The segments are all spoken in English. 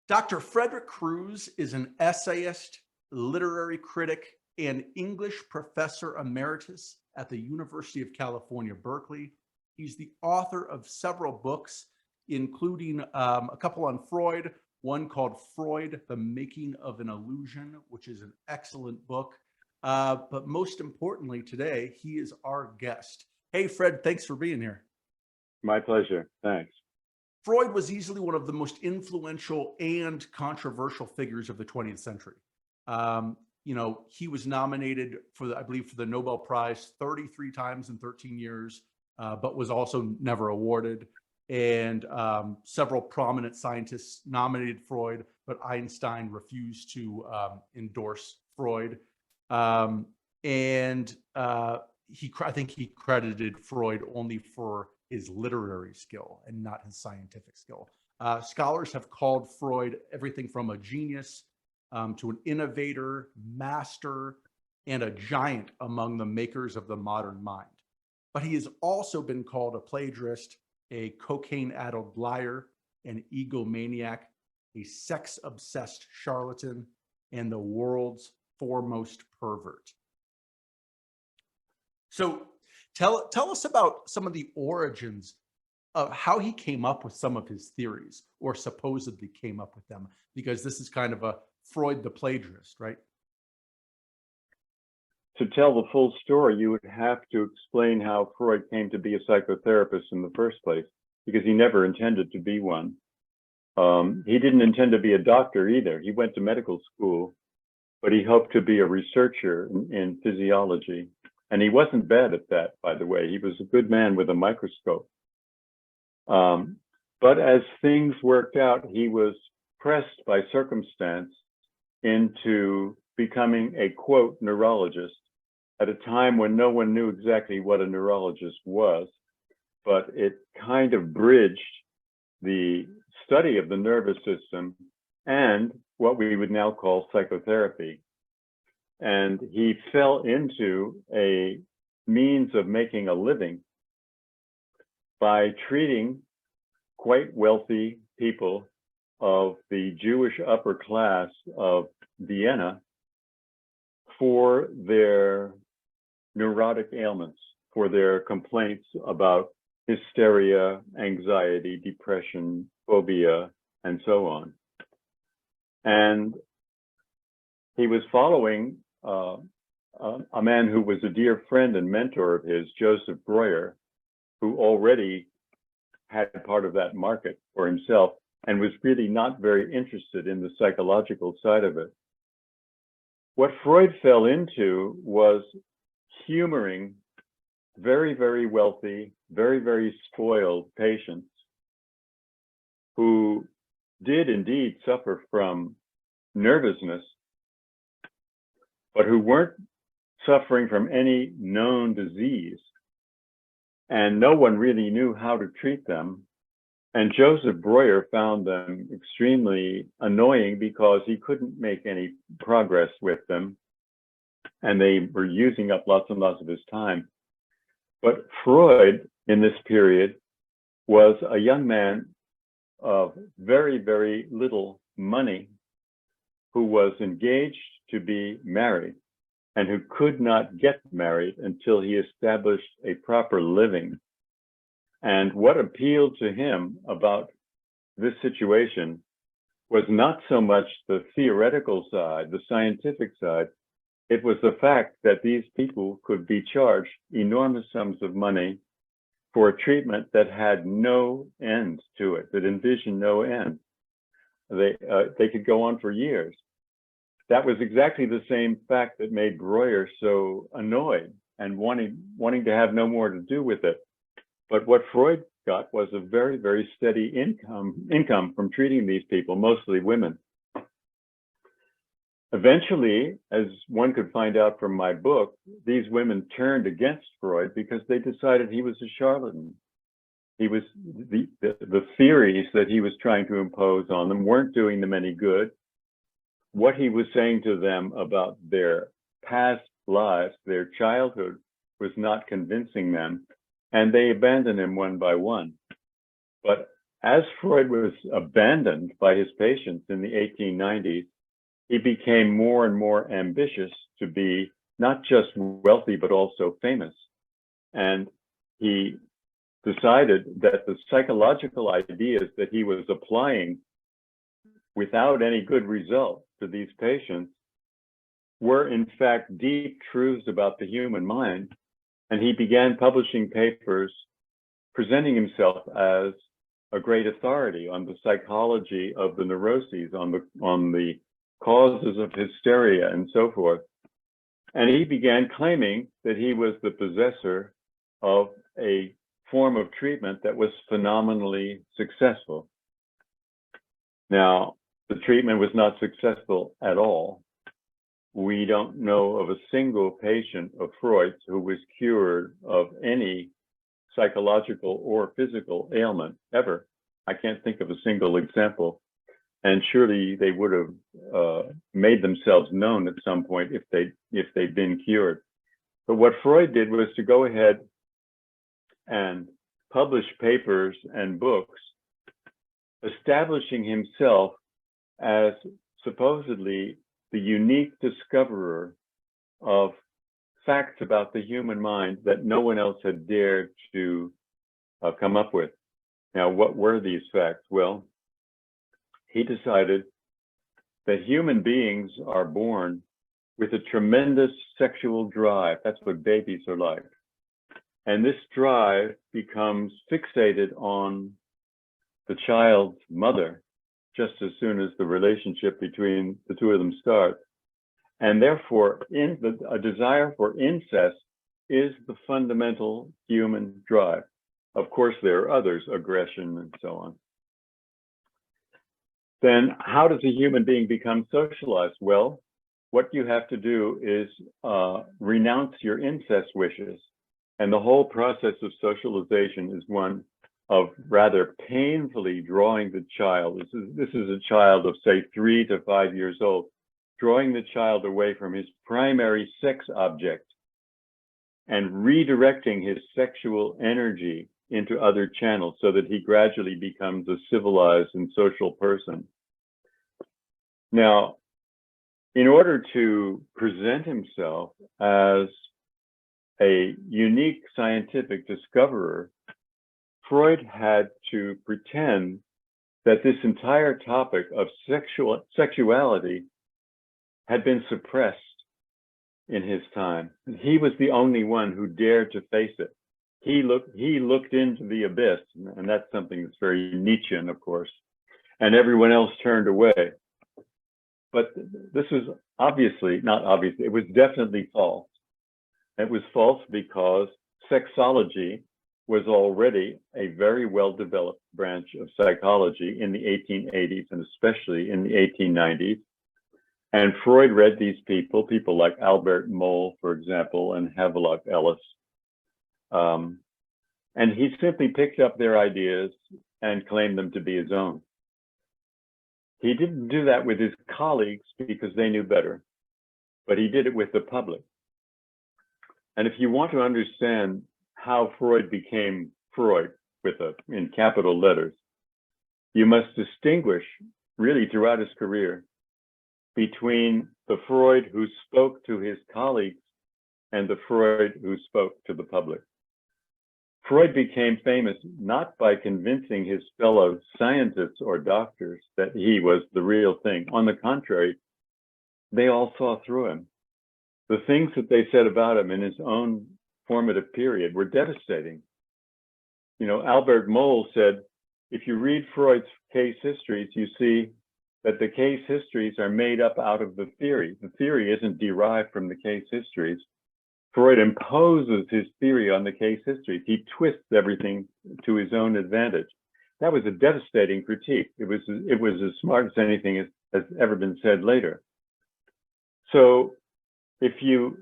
Dr. Frederick Crews is an essayist, literary critic, and English Professor Emeritus at the University of California, Berkeley. He's the author of several books, including a couple on Freud, one called Freud, The Making of an Illusion, which is an excellent book. But most importantly today, he is our guest. Hey, Fred, thanks for being here. My pleasure. Thanks. Freud was easily one of the most influential and controversial figures of the 20th century. He was nominated for I believe for the Nobel Prize 33 times in 13 years, but was also never awarded. And several prominent scientists nominated Freud, but Einstein refused to endorse Freud. I think he credited Freud only for his literary skill and not his scientific skill. Scholars have called Freud everything from a genius to an innovator, master, and a giant among the makers of the modern mind. But he has also been called a plagiarist, a cocaine-addled liar, an egomaniac, a sex-obsessed charlatan, and the world's foremost pervert. So tell us about some of the origins of how he came up with some of his theories, or supposedly came up with them, because this is kind of a Freud the plagiarist, right? To tell the full story, you would have to explain how Freud came to be a psychotherapist in the first place, because he never intended to be one. He didn't intend to be a doctor either. He went to medical school, but he hoped to be a researcher in physiology. And he wasn't bad at that, by the way. He was a good man with a microscope. But as things worked out, he was pressed by circumstance into becoming a, quote, neurologist at a time when no one knew exactly what a neurologist was, but it kind of bridged the study of the nervous system and what we would now call psychotherapy. And he fell into a means of making a living by treating quite wealthy people of the Jewish upper class of Vienna for their neurotic ailments, for their complaints about hysteria, anxiety, depression, phobia, and so on. And he was following a man who was a dear friend and mentor of his, Joseph Breuer, who already had part of that market for himself and was really not very interested in the psychological side of it. What Freud fell into was humoring very, very wealthy, very, very spoiled patients who did indeed suffer from nervousness, but who weren't suffering from any known disease. And no one really knew how to treat them. And Joseph Breuer found them extremely annoying because he couldn't make any progress with them. And they were using up lots and lots of his time. But Freud, in this period, was a young man of very, very little money who was engaged to be married and who could not get married until he established a proper living. And what appealed to him about this situation was not so much the theoretical side, the scientific side. It was the fact that these people could be charged enormous sums of money for a treatment that had no end to it, that envisioned no end. They could go on for years. That was exactly the same fact that made Breuer so annoyed and wanting to have no more to do with it. But what Freud got was a very, very steady income from treating these people, mostly women. Eventually, as one could find out from my book, these women turned against Freud because they decided he was a charlatan. He was the theories that he was trying to impose on them weren't doing them any good. What he was saying to them about their past lives, their childhood, was not convincing them, and they abandoned him one by one. But as Freud was abandoned by his patients in the 1890s, he became more and more ambitious to be not just wealthy, but also famous. And he decided that the psychological ideas that he was applying without any good result to these patients were in fact deep truths about the human mind. And he began publishing papers presenting himself as a great authority on the psychology of the neuroses, on the causes of hysteria and so forth. And he began claiming that he was the possessor of a form of treatment that was phenomenally successful. Now, the treatment was not successful at all. We don't know of a single patient of Freud's who was cured of any psychological or physical ailment ever. I can't think of a single example. And surely they would have made themselves known at some point if they'd been cured. But what Freud did was to go ahead and publish papers and books establishing himself as supposedly the unique discoverer of facts about the human mind that no one else had dared to come up with. Now, what were these facts? Well, he decided that human beings are born with a tremendous sexual drive. That's what babies are like. And this drive becomes fixated on the child's mother just as soon as the relationship between the two of them starts. And therefore, a desire for incest is the fundamental human drive. Of course, there are others, aggression and so on. Then how does a human being become socialized? Well, what you have to do is renounce your incest wishes. And the whole process of socialization is one of rather painfully drawing the child. This is a child of, say, 3 to 5 years old, drawing the child away from his primary sex object and redirecting his sexual energy into other channels so that he gradually becomes a civilized and social person. Now, in order to present himself as a unique scientific discoverer, Freud had to pretend that this entire topic of sexuality had been suppressed in his time. He was the only one who dared to face it. He looked into the abyss, and that's something that's very Nietzschean, of course, and everyone else turned away. But this was it was definitely false. It was false because sexology was already a very well-developed branch of psychology in the 1880s and especially in the 1890s. And Freud read these people like Albert Moll, for example, and Havelock Ellis. And he simply picked up their ideas and claimed them to be his own. He didn't do that with his colleagues because they knew better, but he did it with the public. And if you want to understand how Freud became Freud in capital letters, you must distinguish really throughout his career between the Freud who spoke to his colleagues and the Freud who spoke to the public. Freud became famous not by convincing his fellow scientists or doctors that he was the real thing. On the contrary, they all saw through him. The things that they said about him in his own formative period were devastating. You know, Albert Moll said, if you read Freud's case histories, you see that the case histories are made up out of the theory. The theory isn't derived from the case histories. Freud imposes his theory on the case histories. He twists everything to his own advantage. That was a devastating critique. It was as smart as anything has ever been said later. So if you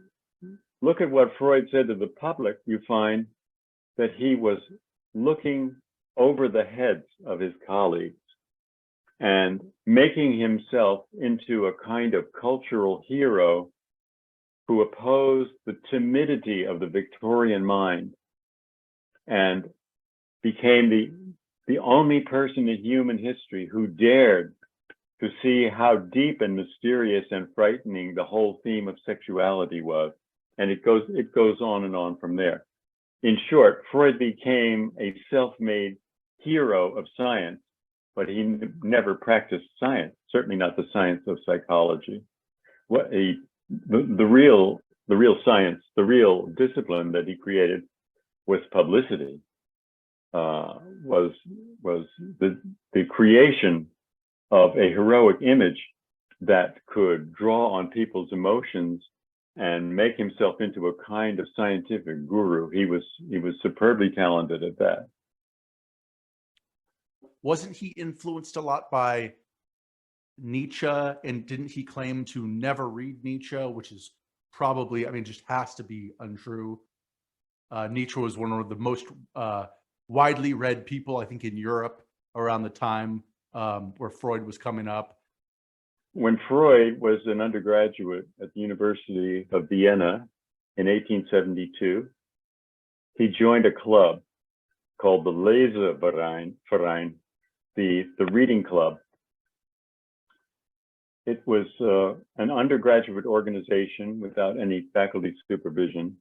look at what Freud said to the public, you find that he was looking over the heads of his colleagues and making himself into a kind of cultural hero who opposed the timidity of the Victorian mind and became the only person in human history who dared to see how deep and mysterious and frightening the whole theme of sexuality was. And it goes on and on from there. In short, Freud became a self-made hero of science, but he never practiced science, certainly not the science of psychology. The real science, the real discipline that he created was publicity, was the creation of a heroic image that could draw on people's emotions and make himself into a kind of scientific guru. He was superbly talented at that. Wasn't he influenced a lot by Nietzsche? And didn't he claim to never read Nietzsche, which is probably, I mean, just has to be untrue. Nietzsche was one of the most widely read people, I think, in Europe around the time where Freud was coming up. When Freud was an undergraduate at the University of Vienna in 1872, he joined a club called the Leseverein, the reading club. It was an undergraduate organization without any faculty supervision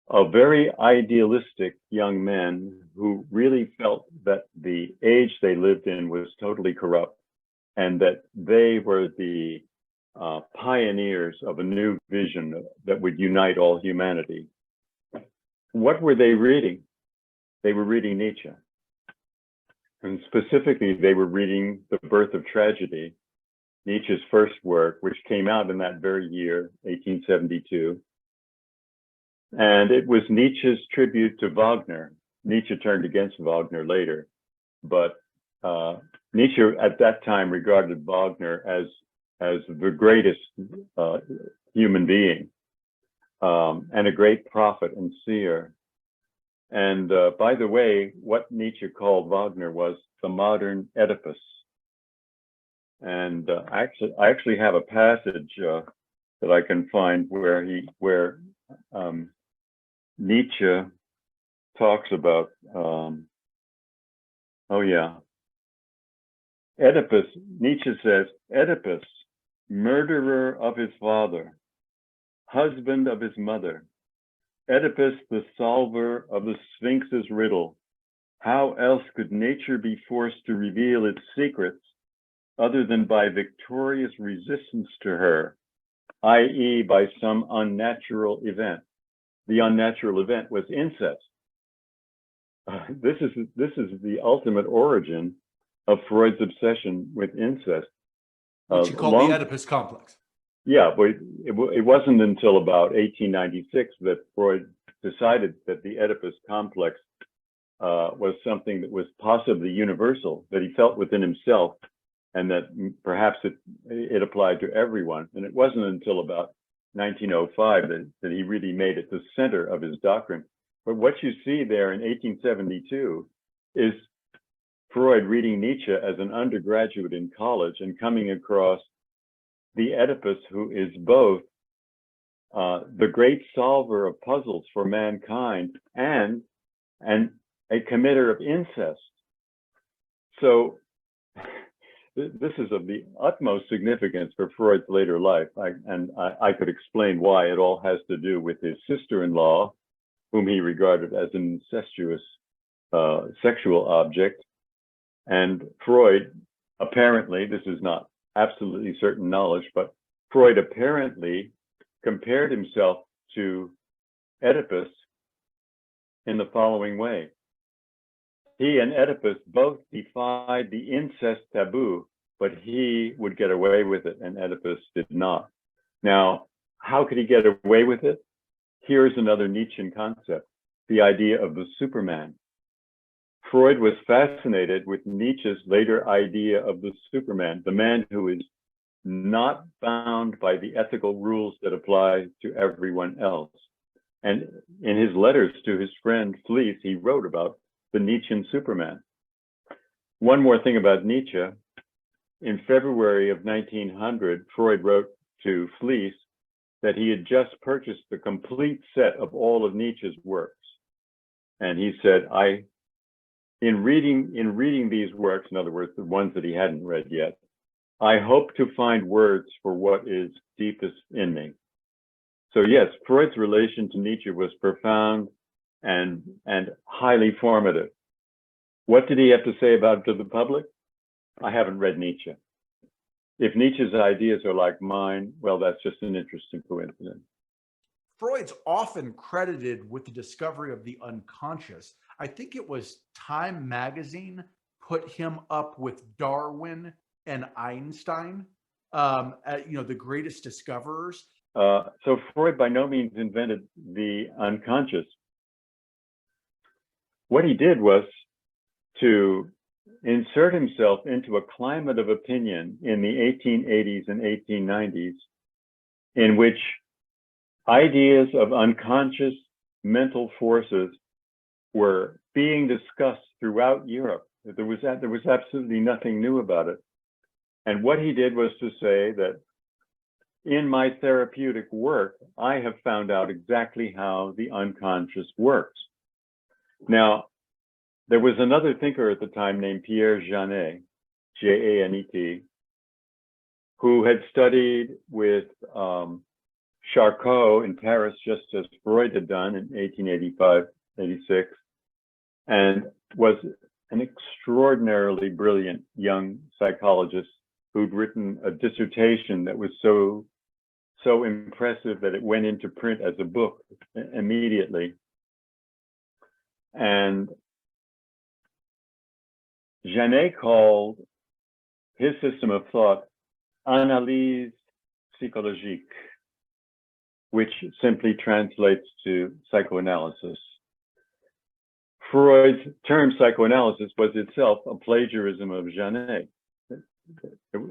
of very idealistic young men who really felt that the age they lived in was totally corrupt, and that they were the pioneers of a new vision that would unite all humanity. What were they reading? They were reading Nietzsche. And specifically, they were reading The Birth of Tragedy, Nietzsche's first work, which came out in that very year, 1872. And it was Nietzsche's tribute to Wagner. Nietzsche turned against Wagner later, but Nietzsche at that time regarded Wagner as the greatest human being and a great prophet and seer. And by the way, what Nietzsche called Wagner was the modern Oedipus. And I actually have a passage that I can find where Nietzsche talks about, Oedipus. Nietzsche says, Oedipus, murderer of his father, husband of his mother, Oedipus, the solver of the Sphinx's riddle. How else could nature be forced to reveal its secrets other than by victorious resistance to her, i.e. by some unnatural event? The unnatural event was incest. This is the ultimate origin of Freud's obsession with incest. Which you call the Oedipus complex. Yeah, but it wasn't until about 1896 that Freud decided that the Oedipus complex was something that was possibly universal, that he felt within himself, and that perhaps it applied to everyone. And it wasn't until about 1905 that he really made it the center of his doctrine. But what you see there in 1872 is Freud reading Nietzsche as an undergraduate in college and coming across the Oedipus, who is both the great solver of puzzles for mankind and a committer of incest. So this is of the utmost significance for Freud's later life. I could explain why. It all has to do with his sister-in-law, whom he regarded as an incestuous sexual object. And Freud, apparently, this is not absolutely certain knowledge, but Freud apparently compared himself to Oedipus in the following way. He and Oedipus both defied the incest taboo, but he would get away with it and Oedipus did not. Now, how could he get away with it? Here's another Nietzschean concept, the idea of the Superman. Freud was fascinated with Nietzsche's later idea of the Superman, the man who is not bound by the ethical rules that apply to everyone else. And in his letters to his friend Fliess, he wrote about the Nietzschean Superman. One more thing about Nietzsche. In February of 1900, Freud wrote to Fliess that he had just purchased the complete set of all of Nietzsche's works. And he said, in reading these works, in other words, the ones that he hadn't read yet, I hope to find words for what is deepest in me. So yes, Freud's relation to Nietzsche was profound and highly formative. What did he have to say about it to the public? I haven't read Nietzsche. If Nietzsche's ideas are like mine, well, that's just an interesting coincidence. Freud's often credited with the discovery of the unconscious. I think it was Time magazine put him up with Darwin and Einstein, the greatest discoverers. So Freud by no means invented the unconscious. What he did was to insert himself into a climate of opinion in the 1880s and 1890s in which ideas of unconscious mental forces were being discussed throughout Europe. There was absolutely nothing new about it. And what he did was to say that in my therapeutic work, I have found out exactly how the unconscious works. Now, there was another thinker at the time named Pierre Janet, Janet, who had studied with Charcot in Paris, just as Freud had done in 1885, 86, and was an extraordinarily brilliant young psychologist who'd written a dissertation that was so impressive that it went into print as a book immediately. And Janet called his system of thought analyse psychologique, which simply translates to psychoanalysis. Freud's term psychoanalysis was itself a plagiarism of Janet.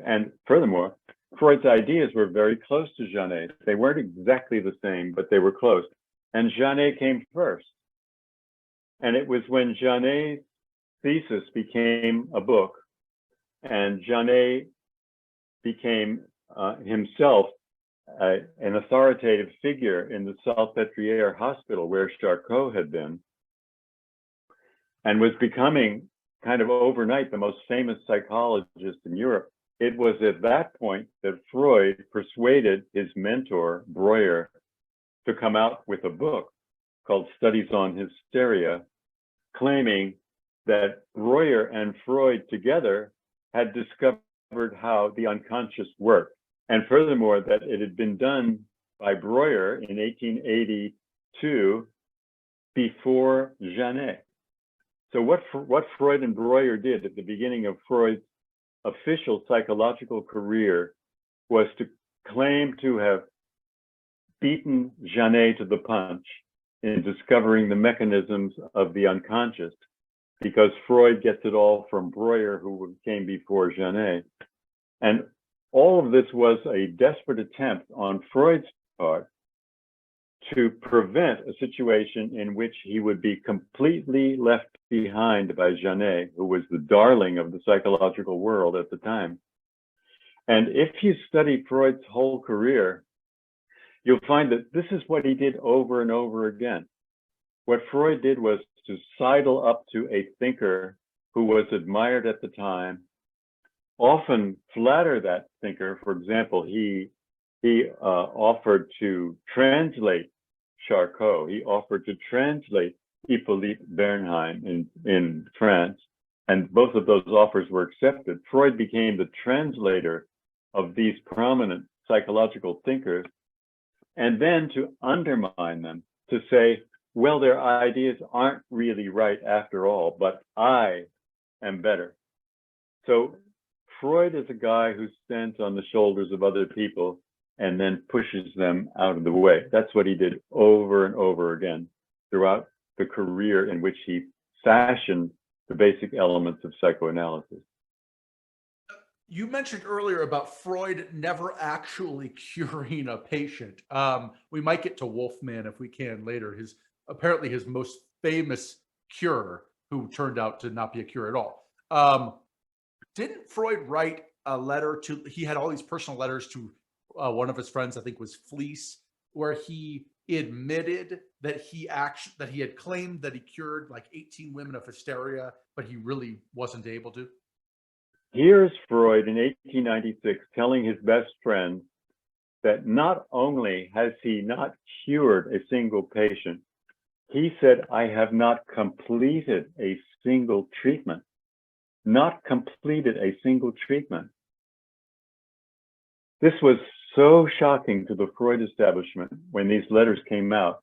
And furthermore, Freud's ideas were very close to Janet. They weren't exactly the same, but they were close. And Janet came first. And it was when Janet's thesis became a book, and Janet became himself an authoritative figure in the Salpêtrière hospital where Charcot had been, and was becoming kind of overnight the most famous psychologist in Europe. It was at that point that Freud persuaded his mentor, Breuer, to come out with a book called Studies on Hysteria, claiming that Breuer and Freud together had discovered how the unconscious worked. And furthermore, that it had been done by Breuer in 1882 before Janet. So what Freud and Breuer did at the beginning of Freud's official psychological career was to claim to have beaten Janet to the punch in discovering the mechanisms of the unconscious, because Freud gets it all from Breuer, who came before Janet. And all of this was a desperate attempt on Freud's part to prevent a situation in which he would be completely left behind by Janet, who was the darling of the psychological world at the time. And if you study Freud's whole career, you'll find that this is what he did over and over again. What Freud did was to sidle up to a thinker who was admired at the time, often flatter that thinker. For example, he offered to translate Charcot. He offered to translate Hippolyte Bernheim in France, and both of those offers were accepted. Freud became the translator of these prominent psychological thinkers, and then to undermine them, to say, well, their ideas aren't really right after all, but I am better. So Freud is a guy who stands on the shoulders of other people and then pushes them out of the way. That's what he did over and over again throughout the career in which he fashioned the basic elements of psychoanalysis. You mentioned earlier about Freud never actually curing a patient. We might get to Wolfman if we can later. Apparently his most famous cure, who turned out to not be a cure at all. Didn't Freud write a letter he had all these personal letters to one of his friends, I think was Fleece, where he admitted that he had claimed that he cured like 18 women of hysteria, but he really wasn't able to? Here's Freud in 1896 telling his best friend that not only has he not cured a single patient, he said, I have not completed a single treatment. Not completed a single treatment. This was so shocking to the Freud establishment when these letters came out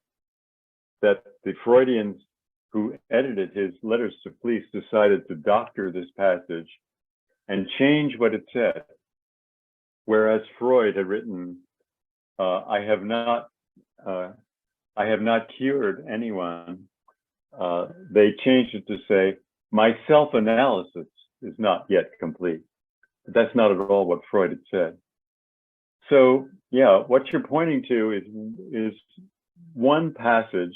that the Freudians who edited his letters to police decided to doctor this passage and change what it said. Whereas Freud had written, I have not cured anyone. They changed it to say, my self-analysis is not yet complete. But that's not at all what Freud had said. So yeah, what you're pointing to is one passage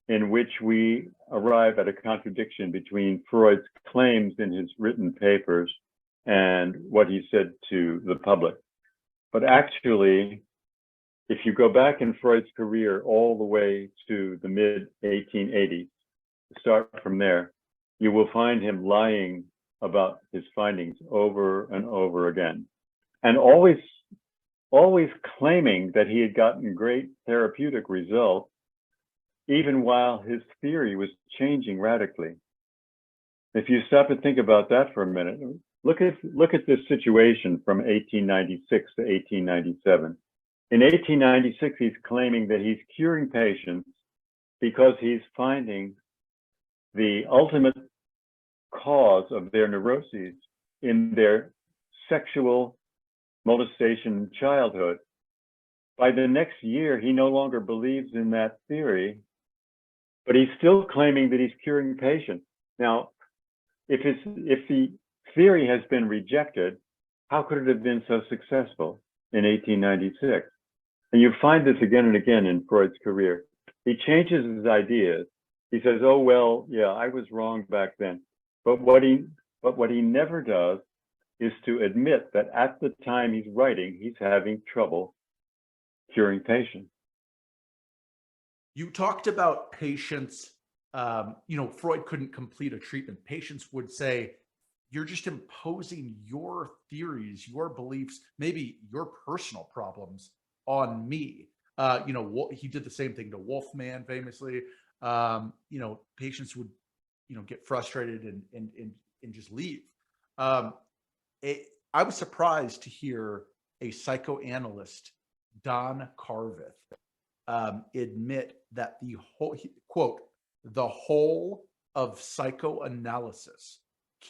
in which we arrive at a contradiction between Freud's claims in his written papers and what he said to the public. But actually, if you go back in Freud's career all the way to the mid-1880s, start from there, you will find him lying about his findings over and over again, and always claiming that he had gotten great therapeutic results, even while his theory was changing radically. If you stop and think about that for a minute, look at this situation from 1896 to 1897. In 1896, he's claiming that he's curing patients because he's finding the ultimate cause of their neuroses in their sexual molestation in childhood. By the next year, he no longer believes in that theory, but he's still claiming that he's curing patients. Now, if the theory has been rejected, how could it have been so successful in 1896? And you find this again and again in Freud's career. He changes his ideas. He says, oh, well, yeah, I was wrong back then. But what he never does is to admit that at the time he's writing, he's having trouble curing patients. You talked about patients, Freud couldn't complete a treatment. Patients would say, you're just imposing your theories, your beliefs, maybe your personal problems on me. He did the same thing to Wolfman famously. Patients would, get frustrated and just leave. I was surprised to hear a psychoanalyst, Don Carveth, admit that the whole, quote, the whole of psychoanalysis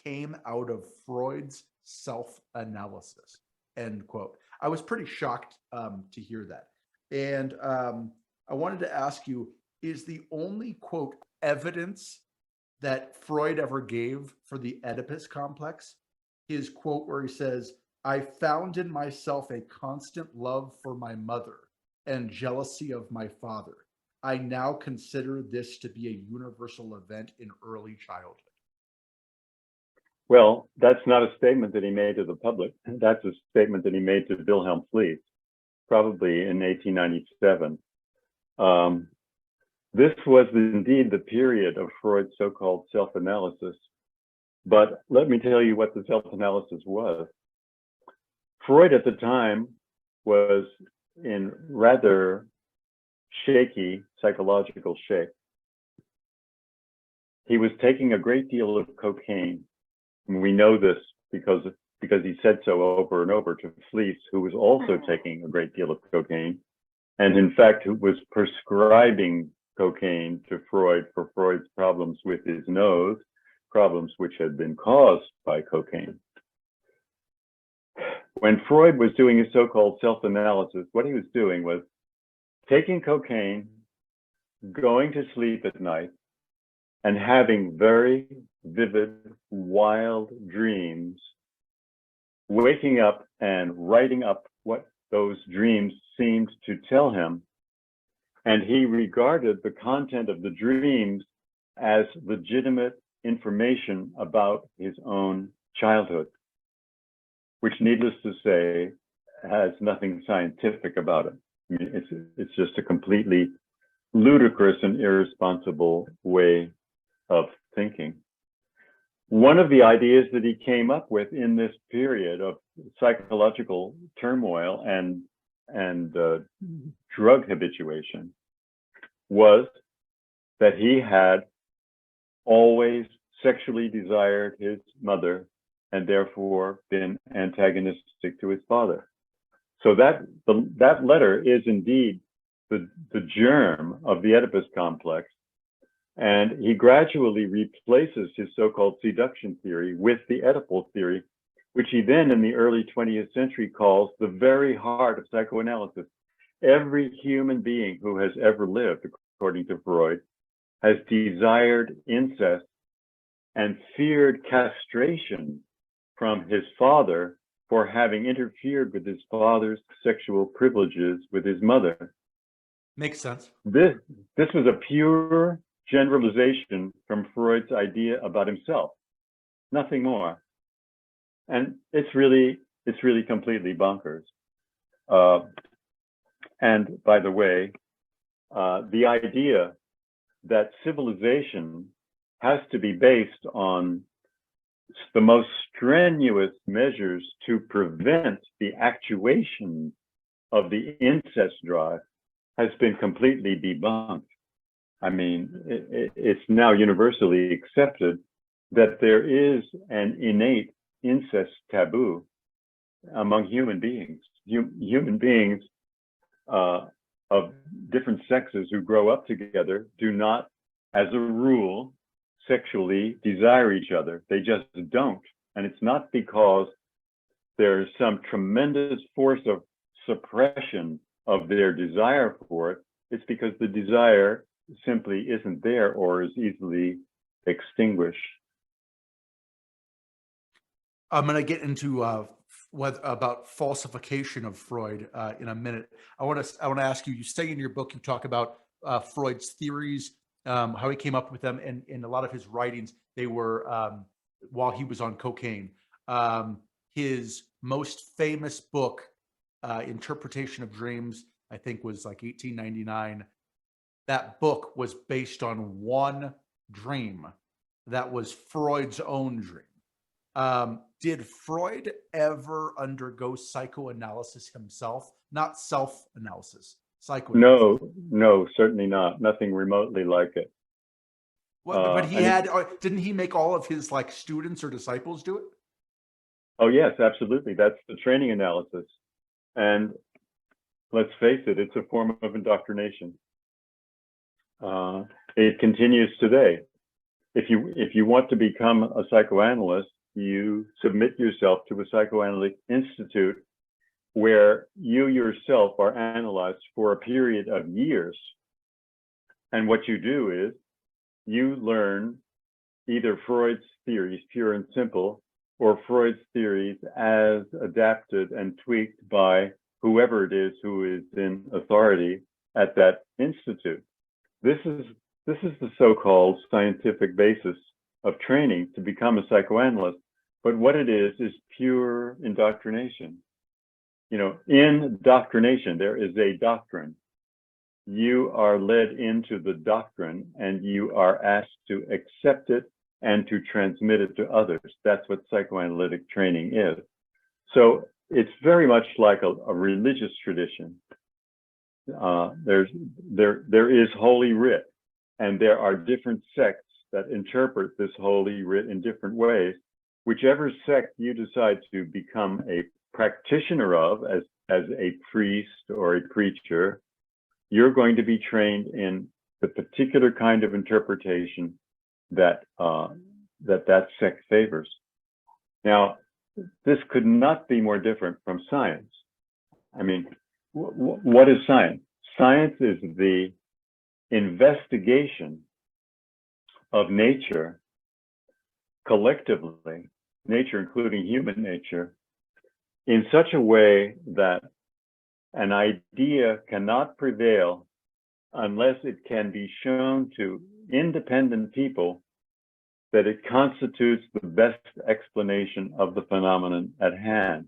came out of Freud's self-analysis, end quote. I was pretty shocked to hear that. And I wanted to ask you, is the only, quote, evidence that Freud ever gave for the Oedipus complex his quote where he says, I found in myself a constant love for my mother and jealousy of my father. I now consider this to be a universal event in early childhood. Well, that's not a statement that he made to the public. That's a statement that he made to Wilhelm Fliess, probably in 1897. This was indeed the period of Freud's so-called self-analysis. But let me tell you what the self-analysis was. Freud at the time was in rather shaky psychological shape. He was taking a great deal of cocaine. And we know this because he said so over and over to Fliess, who was also taking a great deal of cocaine, and in fact, who was prescribing cocaine to Freud for Freud's problems with his nose, problems which had been caused by cocaine. When Freud was doing his so-called self-analysis, what he was doing was taking cocaine, going to sleep at night, and having very vivid, wild dreams, waking up and writing up what those dreams seemed to tell him. And he regarded the content of the dreams as legitimate information about his own childhood, which, needless to say, has nothing scientific about it. I mean, it's just a completely ludicrous and irresponsible way of thinking. One of the ideas that he came up with in this period of psychological turmoil and drug habituation was that he had always sexually desired his mother and therefore been antagonistic to his father. So that letter is indeed the germ of the Oedipus complex. And he gradually replaces his so-called seduction theory with the Oedipal theory, which he then in the early 20th century calls the very heart of psychoanalysis. Every human being who has ever lived, according to Freud, has desired incest and feared castration from his father for having interfered with his father's sexual privileges with his mother. Makes sense. This was a pure generalization from Freud's idea about himself, nothing more. And it's really completely bonkers. And by the way, the idea that civilization has to be based on the most strenuous measures to prevent the actuation of the incest drive has been completely debunked. I mean, it's now universally accepted that there is an innate incest taboo among human beings. Human beings of different sexes who grow up together do not, as a rule, sexually desire each other. They just don't. And it's not because there's some tremendous force of suppression of their desire for it. It's because the desire simply isn't there or is easily extinguished. I'm going to get into about falsification of Freud in a minute. I want to ask you. You say in your book you talk about Freud's theories, how he came up with them, and in a lot of his writings they were while he was on cocaine. His most famous book, Interpretation of Dreams, I think was like 1899. That book was based on one dream that was Freud's own dream. Did Freud ever undergo psychoanalysis himself? Not self-analysis, psychoanalysis. No, certainly not. Nothing remotely like it. Well, but he had, didn't he make all of his like students or disciples do it? Oh yes, absolutely. That's the training analysis. And let's face it, it's a form of indoctrination. It continues today. If you want to become a psychoanalyst, you submit yourself to a psychoanalytic institute where you yourself are analyzed for a period of years. And what you do is you learn either Freud's theories, pure and simple, or Freud's theories as adapted and tweaked by whoever it is who is in authority at that institute. This is the so-called scientific basis of training to become a psychoanalyst. But what it is pure indoctrination. You know, in indoctrination, there is a doctrine. You are led into the doctrine and you are asked to accept it and to transmit it to others. That's what psychoanalytic training is. So it's very much like a religious tradition. There is Holy Writ, and there are different sects that interpret this Holy Writ in different ways. Whichever sect you decide to become a practitioner of as a priest or a preacher, you're going to be trained in the particular kind of interpretation that that sect favors. Now, this could not be more different from science. I mean, what is science? Science is the investigation of nature collectively, nature including human nature, in such a way that an idea cannot prevail unless it can be shown to independent people that it constitutes the best explanation of the phenomenon at hand.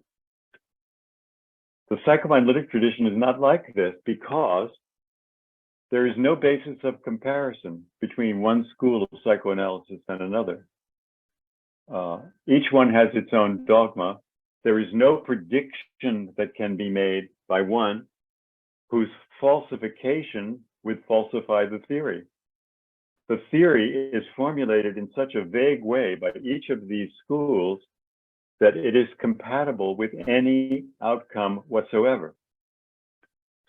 The psychoanalytic tradition is not like this because there is no basis of comparison between one school of psychoanalysis and another. Each one has its own dogma. There is no prediction that can be made by one whose falsification would falsify the theory. The theory is formulated in such a vague way by each of these schools that it is compatible with any outcome whatsoever.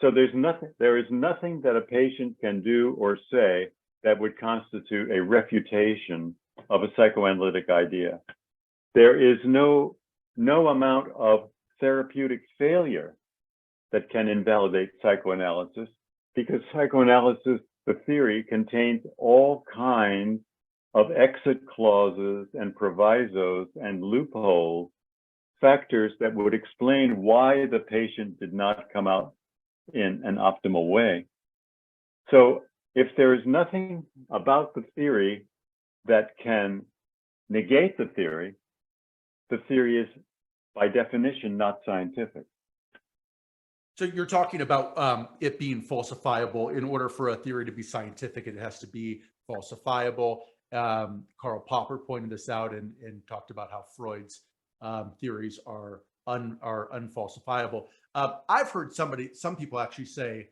So there is nothing that a patient can do or say that would constitute a refutation of a psychoanalytic idea. There is no amount of therapeutic failure that can invalidate psychoanalysis, because psychoanalysis, the theory, contains all kinds of exit clauses and provisos and loopholes, factors that would explain why the patient did not come out in an optimal way. So if there is nothing about the theory that can negate the theory is by definition not scientific. So you're talking about it being falsifiable. In order for a theory to be scientific, it has to be falsifiable. Karl Popper pointed this out and talked about how Freud's theories are unfalsifiable. I've heard some people actually say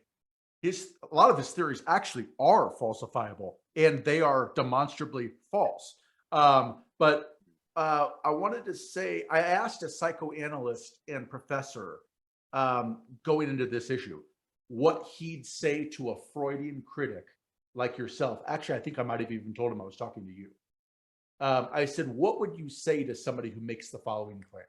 a lot of his theories actually are falsifiable and they are demonstrably false. But I wanted to say, I asked a psychoanalyst and professor going into this issue what he'd say to a Freudian critic like yourself. Actually, I think I might have even told him I was talking to you. I said, what would you say to somebody who makes the following claim?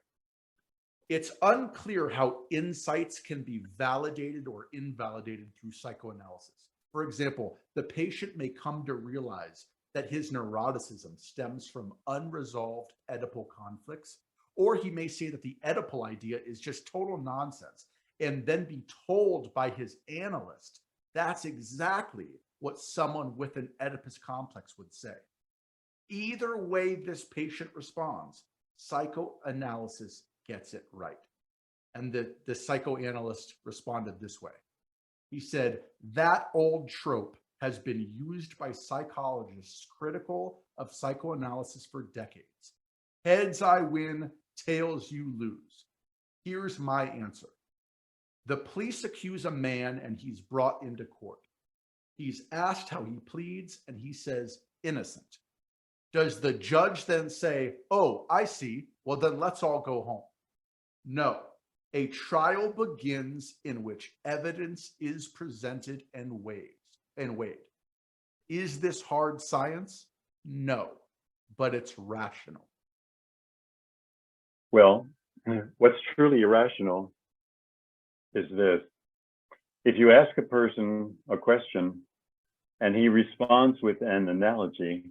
It's unclear how insights can be validated or invalidated through psychoanalysis. For example, the patient may come to realize that his neuroticism stems from unresolved Oedipal conflicts, or he may say that the Oedipal idea is just total nonsense and then be told by his analyst that's exactly what someone with an Oedipus complex would say. Either way this patient responds, psychoanalysis gets it right. And the psychoanalyst responded this way. He said, that old trope has been used by psychologists critical of psychoanalysis for decades. Heads I win, tails you lose. Here's my answer. The police accuse a man and he's brought into court. He's asked how he pleads and he says innocent. Does the judge then say, oh, I see, well then let's all go home? No, a trial begins in which evidence is presented and weighed. Is this hard science? No, but it's rational. Well, what's truly irrational is this. If you ask a person a question and he responds with an analogy,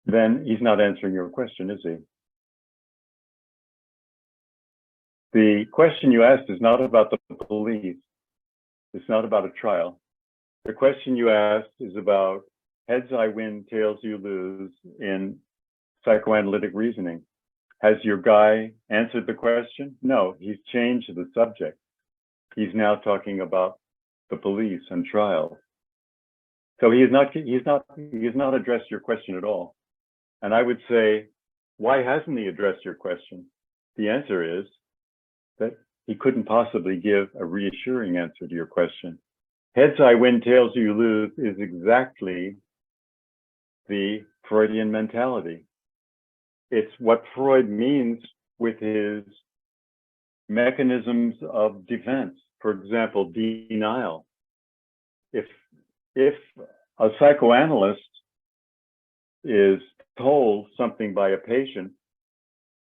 then he's not answering your question, is he? The question you asked is not about the police. It's not about a trial. The question you asked is about heads I win, tails you lose in psychoanalytic reasoning. Has your guy answered the question? No, he's changed the subject. He's now talking about the police and trials. So he's not addressed your question at all. And I would say, why hasn't he addressed your question? The answer is that he couldn't possibly give a reassuring answer to your question. Heads I win, tails you lose is exactly the Freudian mentality. It's what Freud means with his mechanisms of defense. For example, denial. If a psychoanalyst is told something by a patient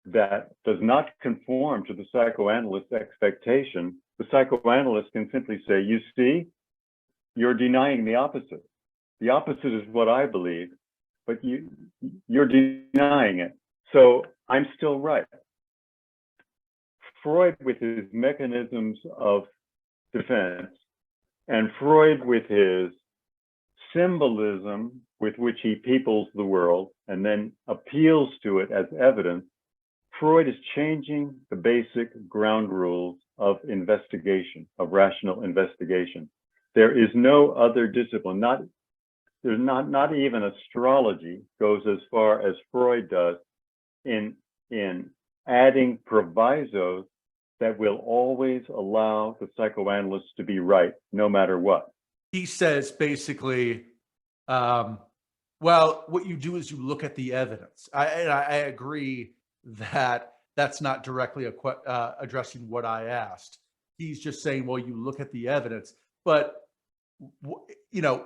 that does not conform to the psychoanalyst's expectation, the psychoanalyst can simply say, you see, you're denying the opposite. The opposite is what I believe, but you're denying it. So I'm still right. Freud with his mechanisms of defense, and Freud with his symbolism with which he peoples the world and then appeals to it as evidence, Freud is changing the basic ground rules of investigation, of rational investigation. There is no other discipline, there's not even astrology goes as far as Freud does in adding provisos that will always allow the psychoanalyst to be right, no matter what. He says basically, well, what you do is you look at the evidence. I agree that that's not directly addressing what I asked. He's just saying, well, you look at the evidence, but you know,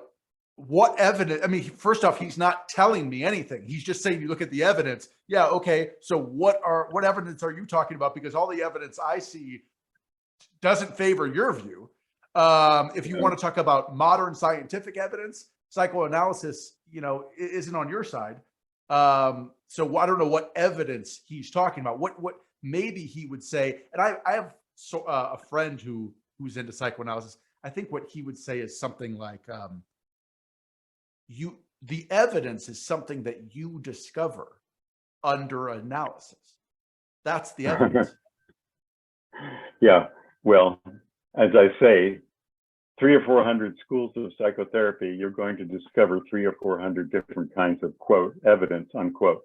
what evidence? I mean, first off, he's not telling me anything. He's just saying you look at the evidence. Yeah, okay. So what evidence are you talking about? Because all the evidence I see doesn't favor your view. If you want to talk about modern scientific evidence, psychoanalysis, isn't on your side. So I don't know what evidence he's talking about. What maybe he would say, and I have a friend who's into psychoanalysis. I think what he would say is something like, the evidence is something that you discover under analysis. That's the evidence. Yeah, well, as I say, 300 or 400 schools of psychotherapy, you're going to discover 300 or 400 different kinds of quote evidence, unquote.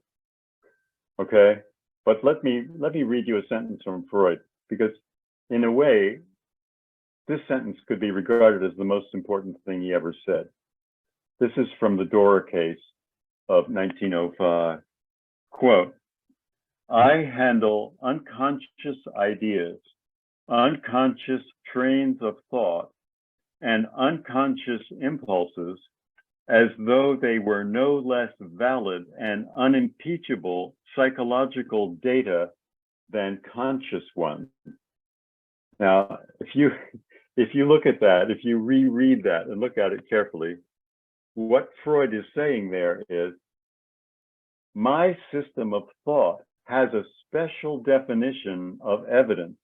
Okay, but let me read you a sentence from Freud, because in a way, this sentence could be regarded as the most important thing he ever said. This is from the Dora case of 1905. Quote, I handle unconscious ideas, unconscious trains of thought, and unconscious impulses as though they were no less valid and unimpeachable psychological data than conscious ones. Now, if you look at that, if you reread that and look at it carefully, what Freud is saying there is, my system of thought has a special definition of evidence.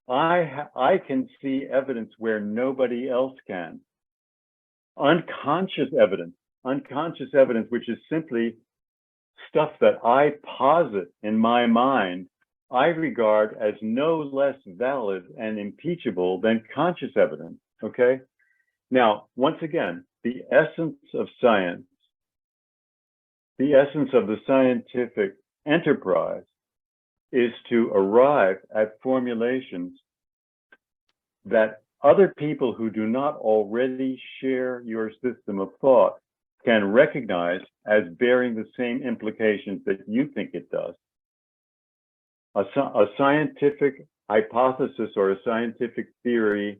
I can see evidence where nobody else can. Unconscious evidence, which is simply stuff that I posit in my mind, I regard as no less valid and impeachable than conscious evidence, okay? Now, once again, the essence of science, the essence of the scientific enterprise is to arrive at formulations that other people who do not already share your system of thought can recognize as bearing the same implications that you think it does. A scientific hypothesis or a scientific theory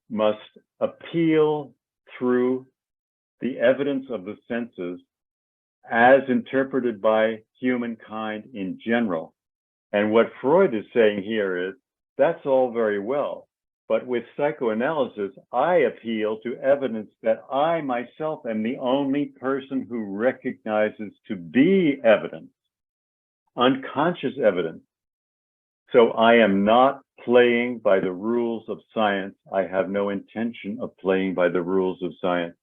must appeal through the evidence of the senses as interpreted by humankind in general. And what Freud is saying here is, that's all very well, but with psychoanalysis, I appeal to evidence that I myself am the only person who recognizes to be evidence, unconscious evidence. So I am not playing by the rules of science. I have no intention of playing by the rules of science.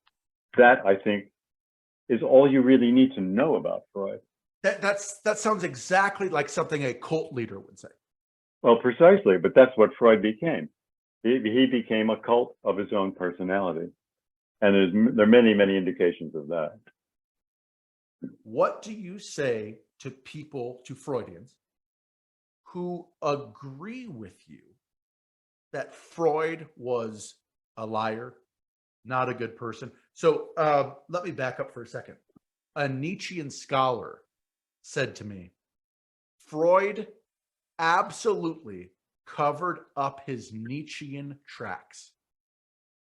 That, I think, is all you really need to know about Freud. That sounds exactly like something a cult leader would say. Well, precisely, but that's what Freud became. He became a cult of his own personality. And there are many, many indications of that. What do you say to people, to Freudians, who agree with you that Freud was a liar, not a good person? So let me back up for a second. A Nietzschean scholar said to me, Freud absolutely covered up his Nietzschean tracks.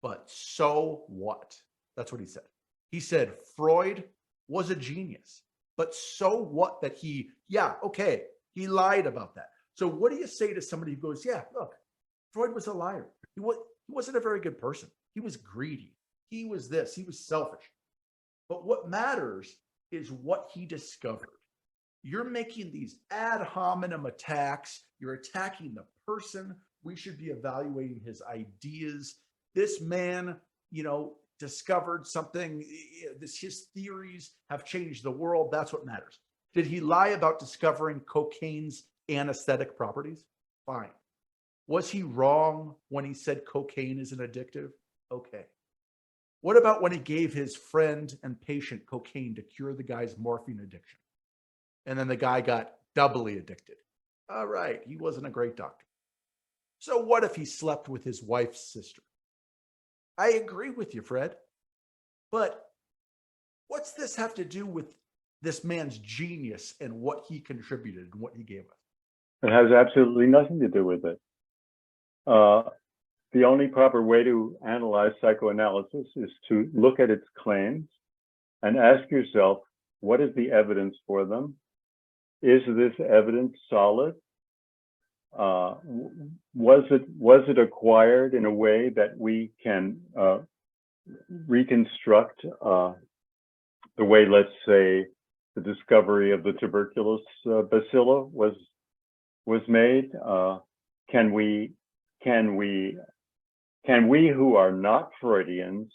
But so what? That's what he said. He said Freud was a genius, but so what that he lied about that. So what do you say to somebody who goes, yeah, look, Freud was a liar. He wasn't a very good person. He was greedy. He was this, he was selfish. But what matters is what he discovered. You're making these ad hominem attacks. You're attacking the person. We should be evaluating his ideas. This man, discovered something. His theories have changed the world. That's what matters. Did he lie about discovering cocaine's anesthetic properties? Fine. Was he wrong when he said cocaine isn't addictive? Okay. What about when he gave his friend and patient cocaine to cure the guy's morphine addiction? And then the guy got doubly addicted. All right, he wasn't a great doctor. So what if he slept with his wife's sister? I agree with you, Fred. But what's this have to do with this man's genius and what he contributed and what he gave us? It has absolutely nothing to do with it. The only proper way to analyze psychoanalysis is to look at its claims and ask yourself, what is the evidence for them? Is this evidence solid? Was it acquired in a way that we can reconstruct the way, let's say, the discovery of the tuberculous bacilla was made? Can we who are not Freudians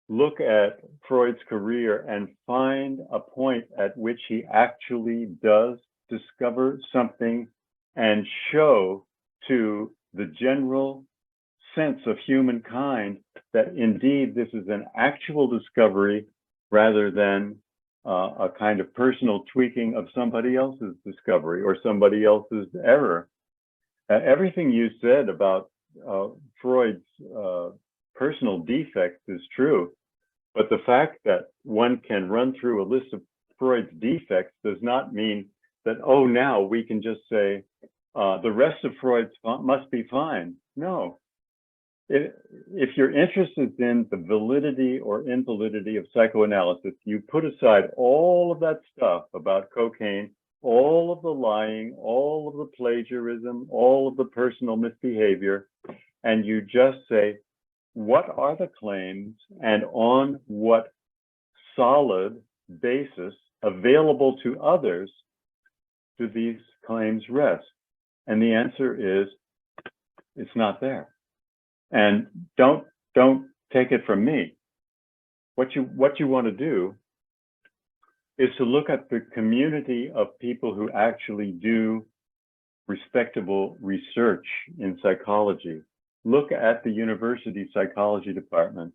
look at Freud's career and find a point at which he actually does discover something and show to the general sense of humankind that indeed this is an actual discovery rather than a kind of personal tweaking of somebody else's discovery or somebody else's error? Everything you said about Freud's personal defects is true, but the fact that one can run through a list of Freud's defects does not mean that, oh, now we can just say the rest of Freud's must be fine. No. If you're interested in the validity or invalidity of psychoanalysis, you put aside all of that stuff about cocaine, all of the lying, all of the plagiarism, all of the personal misbehavior, and you just say, what are the claims and on what solid basis available to others do these claims rest? And the answer is, it's not there. And don't take it from me. What you want to do is to look at the community of people who actually do respectable research in psychology. Look at the university psychology department.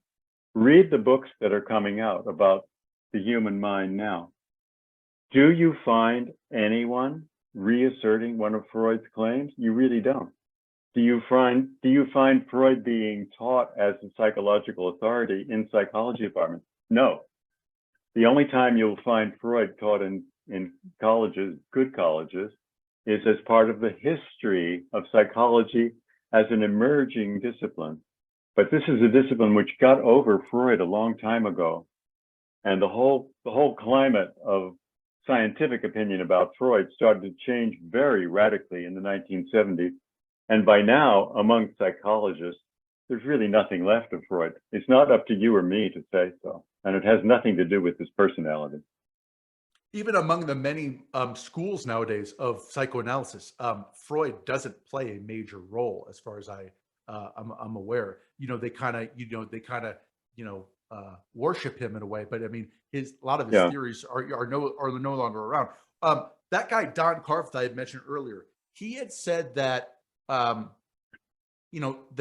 Read the books that are coming out about the human mind now. Do you find anyone reasserting one of Freud's claims? You really don't. Do you find Freud being taught as a psychological authority in psychology departments? No. The only time you'll find Freud taught in colleges, good colleges, is as part of the history of psychology as an emerging discipline. But this is a discipline which got over Freud a long time ago. And the whole climate of scientific opinion about Freud started to change very radically in the 1970s. And by now, among psychologists, there's really nothing left of Freud. It's not up to you or me to say so. And it has nothing to do with his personality. Even among the many schools nowadays of psychoanalysis, Freud doesn't play a major role as far as I'm aware. They kind of worship him in a way, but I mean, a lot of his theories are no longer around. That guy Don Carft I had mentioned earlier, he had said that the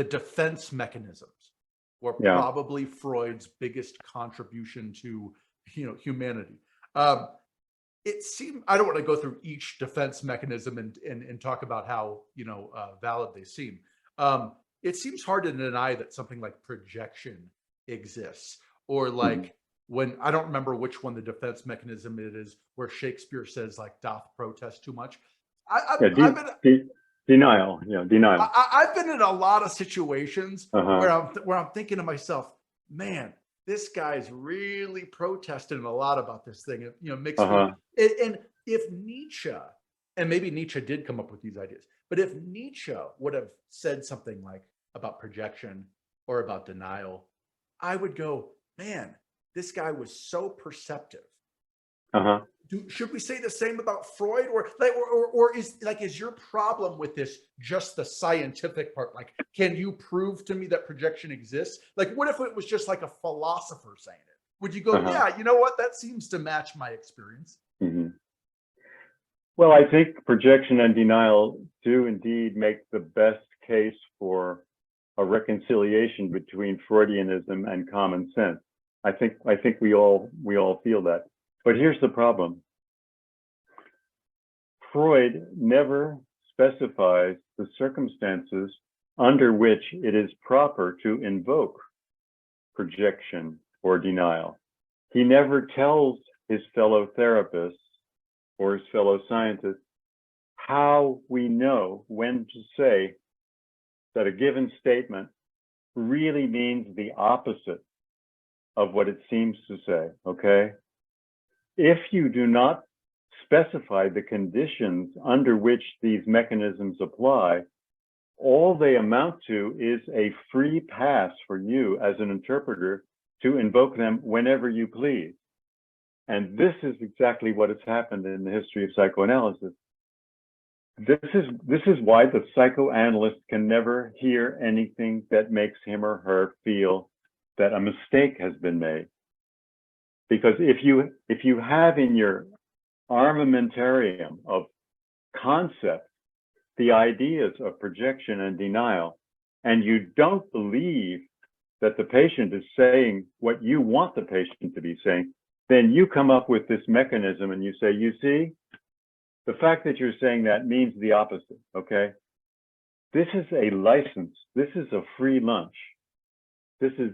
defense mechanisms were probably Freud's biggest contribution to humanity. It seemed, I don't want to go through each defense mechanism and talk about how valid they seem. It seems hard to deny that something like projection exists, or like when, I don't remember which one the defense mechanism it is, where Shakespeare says like doth protest too much. Denial. I've been in a lot of situations where I'm thinking to myself, man, this guy's really protesting a lot about this thing. Makes me, and if Nietzsche, and maybe Nietzsche did come up with these ideas, but if Nietzsche would have said something like about projection or about denial, I would go, man, this guy was so perceptive. Should we say the same about Freud, or is your problem with this just the scientific part? Like, can you prove to me that projection exists? Like, what if it was just like a philosopher saying it? Would you go, yeah, you know what? That seems to match my experience. Well, I think projection and denial do indeed make the best case for a reconciliation between Freudianism and common sense. I think we all feel that. But here's the problem. Freud never specifies the circumstances under which it is proper to invoke projection or denial. He never tells his fellow therapists or his fellow scientists how we know when to say that a given statement really means the opposite of what it seems to say, okay? If you do not specify the conditions under which these mechanisms apply, all they amount to is a free pass for you as an interpreter to invoke them whenever you please. And this is exactly what has happened in the history of psychoanalysis. This is why the psychoanalyst can never hear anything that makes him or her feel that a mistake has been made. Because if you have in your armamentarium of concepts the ideas of projection and denial, and you don't believe that the patient is saying what you want the patient to be saying, then you come up with this mechanism and you say, you see, the fact that you're saying that means the opposite, okay? This is a license. This is a free lunch. This is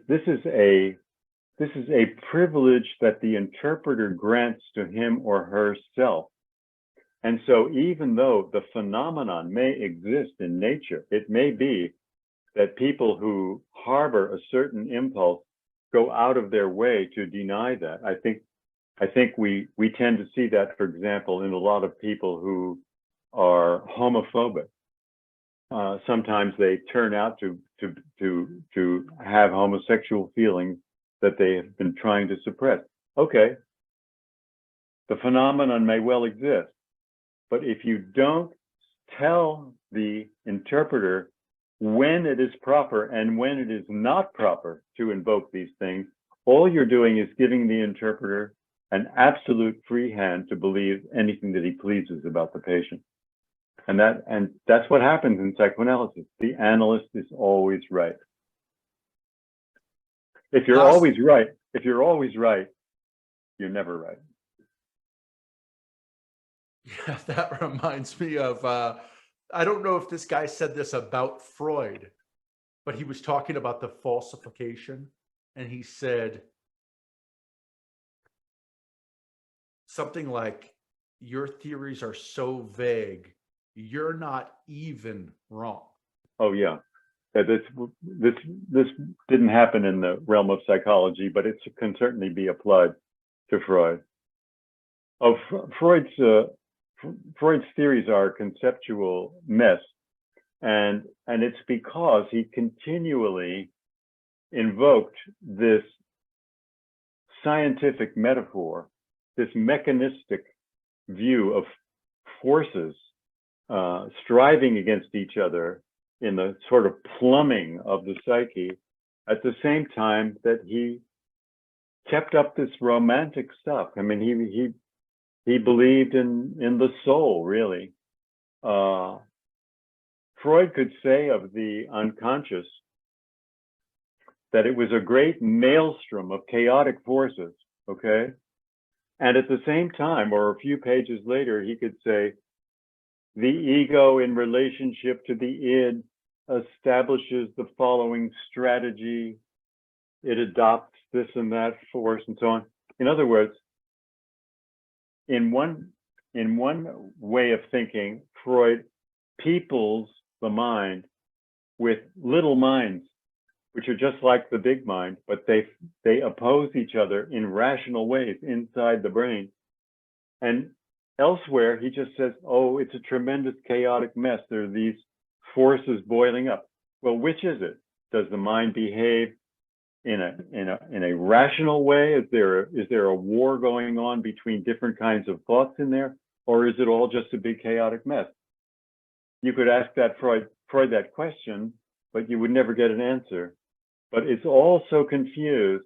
a privilege that the interpreter grants to him or herself. And so even though the phenomenon may exist in nature, it may be that people who harbor a certain impulse go out of their way to deny that. I think we tend to see that, for example, in a lot of people who are homophobic. Sometimes they turn out to have homosexual feelings that they have been trying to suppress. Okay, the phenomenon may well exist, but if you don't tell the interpreter when it is proper and when it is not proper to invoke these things, all you're doing is giving the interpreter an absolute free hand to believe anything that he pleases about the patient. And that's what happens in psychoanalysis. The analyst is always right. If you're always right, you're never right. Yeah, that reminds me of, I don't know if this guy said this about Freud, but he was talking about the falsification, and he said something like, your theories are so vague, you're not even wrong. Oh yeah, this didn't happen in the realm of psychology, but it can certainly be applied to Freud. Oh, Freud's theories are a conceptual mess, and it's because he continually invoked this scientific metaphor, this mechanistic view of forces striving against each other in the sort of plumbing of the psyche, at the same time that he kept up this romantic stuff. I mean, he believed in the soul, really. Freud could say of the unconscious that it was a great maelstrom of chaotic forces, okay? And at the same time, or a few pages later, he could say, the ego in relationship to the id establishes the following strategy. It adopts this and that force and so on. In other words, in one way of thinking, Freud peoples the mind with little minds, which are just like the big mind, but they oppose each other in rational ways inside the brain. And elsewhere, he just says, oh, it's a tremendous chaotic mess. There are these forces boiling up. Well, which is it? Does the mind behave in a rational way? Is there a war going on between different kinds of thoughts in there? Or is it all just a big chaotic mess? You could ask that Freud that question, but you would never get an answer. But it's all so confused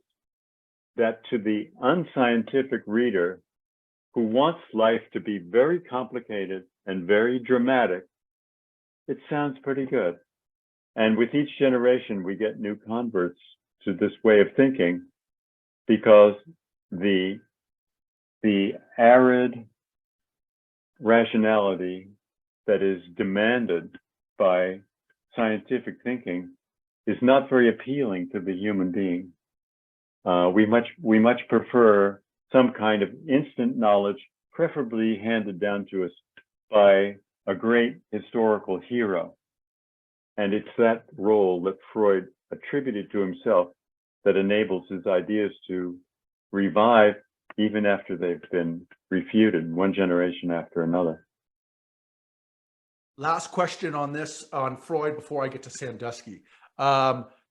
that to the unscientific reader who wants life to be very complicated and very dramatic, it sounds pretty good. And with each generation, we get new converts to this way of thinking because the arid rationality that is demanded by scientific thinking is not very appealing to the human being. We much prefer some kind of instant knowledge, preferably handed down to us by a great historical hero. And it's that role that Freud attributed to himself that enables his ideas to revive even after they've been refuted one generation after another. Last question on this, on Freud, before I get to Sandusky.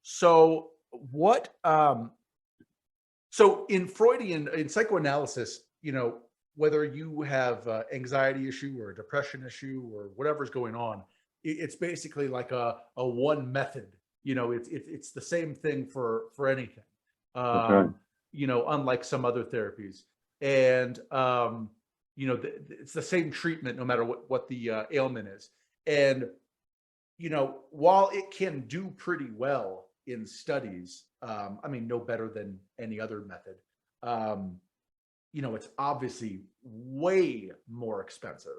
So in Freudian, in psychoanalysis, you know, whether you have anxiety issue or a depression issue or whatever's going on, it's basically like a one method. You know, it's the same thing for anything. Okay. You know, unlike some other therapies, and you know, it's the same treatment no matter what the ailment is. And you know, while it can do pretty well in studies, I mean, no better than any other method. You know, it's obviously way more expensive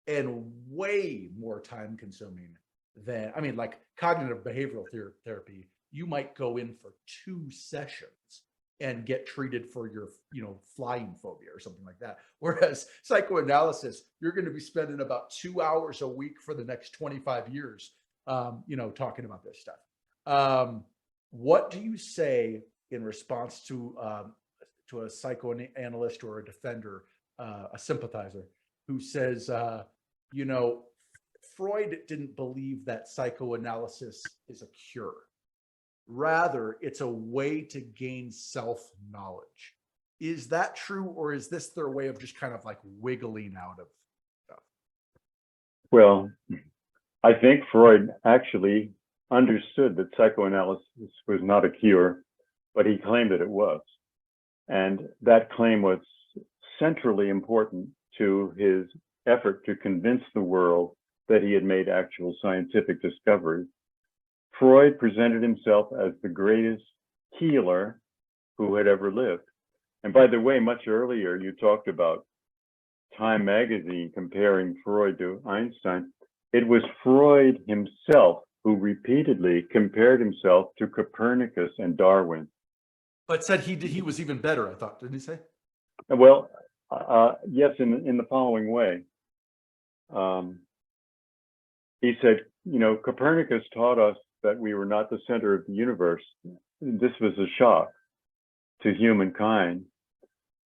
and way more time consuming than, I mean, like cognitive behavioral therapy, you might go in for 2 sessions and get treated for your, you know, flying phobia or something like that. Whereas psychoanalysis, you're going to be spending about 2 hours a week for the next 25 years, you know, talking about this stuff. What do you say in response to a psychoanalyst or a defender, a sympathizer, who says, you know, Freud didn't believe that psychoanalysis is a cure. Rather, it's a way to gain self-knowledge. Is that true, or is this their way of just kind of like wiggling out of stuff? Well, I think Freud actually understood that psychoanalysis was not a cure, but he claimed that it was. And that claim was centrally important to his effort to convince the world that he had made actual scientific discoveries. Freud presented himself as the greatest healer who had ever lived. And by the way, much earlier, you talked about Time magazine comparing Freud to Einstein. It was Freud himself who repeatedly compared himself to Copernicus and Darwin. But said he was even better, I thought. Didn't he say? Well, yes, in the following way. He said, you know, Copernicus taught us that we were not the center of the universe. This was a shock to humankind.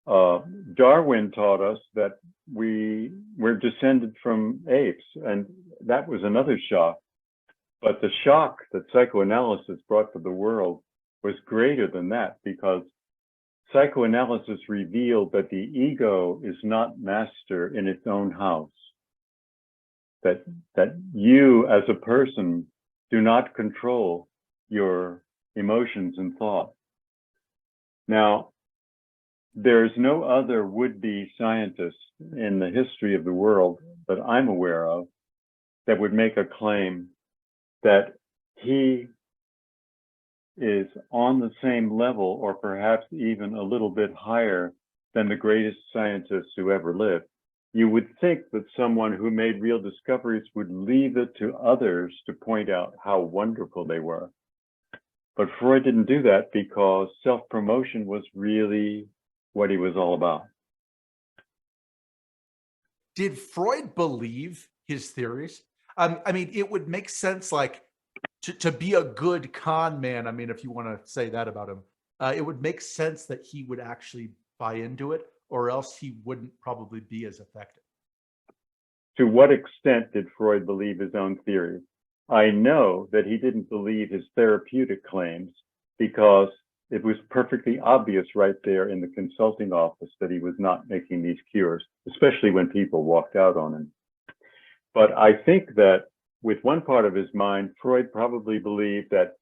Darwin taught us that we were descended from apes, and that was another shock. But the shock that psychoanalysis brought to the world was greater than that, because psychoanalysis revealed that the ego is not master in its own house. That you as a person do not control your emotions and thoughts. Now, there's no other would-be scientist in the history of the world that I'm aware of that would make a claim that he is on the same level, or perhaps even a little bit higher than the greatest scientists who ever lived. You would think that someone who made real discoveries would leave it to others to point out how wonderful they were. But Freud didn't do that because self-promotion was really what he was all about. Did Freud believe his theories? I mean, it would make sense, like, to be a good con man. I mean, if you want to say that about him, it would make sense that he would actually buy into it, or else he wouldn't probably be as effective. To what extent did Freud believe his own theories? I know that he didn't believe his therapeutic claims because it was perfectly obvious right there in the consulting office that he was not making these cures, especially when people walked out on him. But I think that with one part of his mind, Freud probably believed that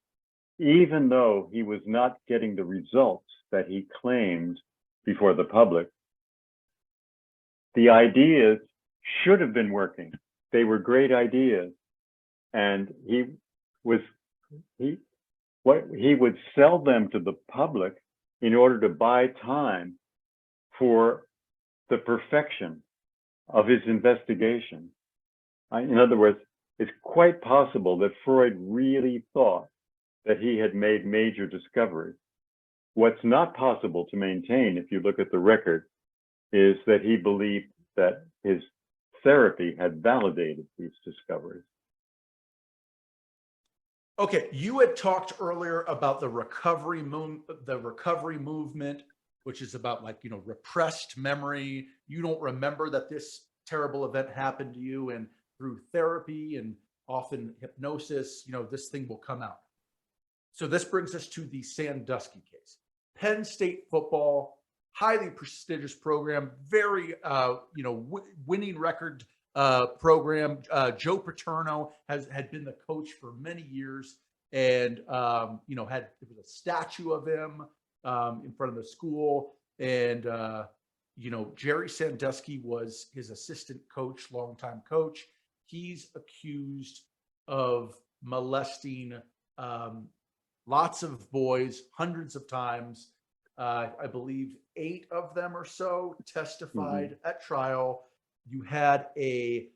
even though he was not getting the results that he claimed before the public, the ideas should have been working. They were great ideas. and he would sell them to the public in order to buy time for the perfection of his investigation. In other words, it's quite possible that Freud really thought that he had made major discoveries. What's not possible to maintain, if you look at the record, is that he believed that his therapy had validated these discoveries. Okay, you had talked earlier about the recovery movement, which is about, like, you know, repressed memory. You don't remember that this terrible event happened to you, and through therapy and often hypnosis, you know, this thing will come out. So this brings us to the Sandusky case. Penn State football, highly prestigious program, very winning record program. Joe Paterno had been the coach for many years, and there was a statue of him in front of the school, and Jerry Sandusky was his assistant coach, longtime coach. He's accused of molesting lots of boys, hundreds of times. I believe 8 of them or so testified at trial. You had a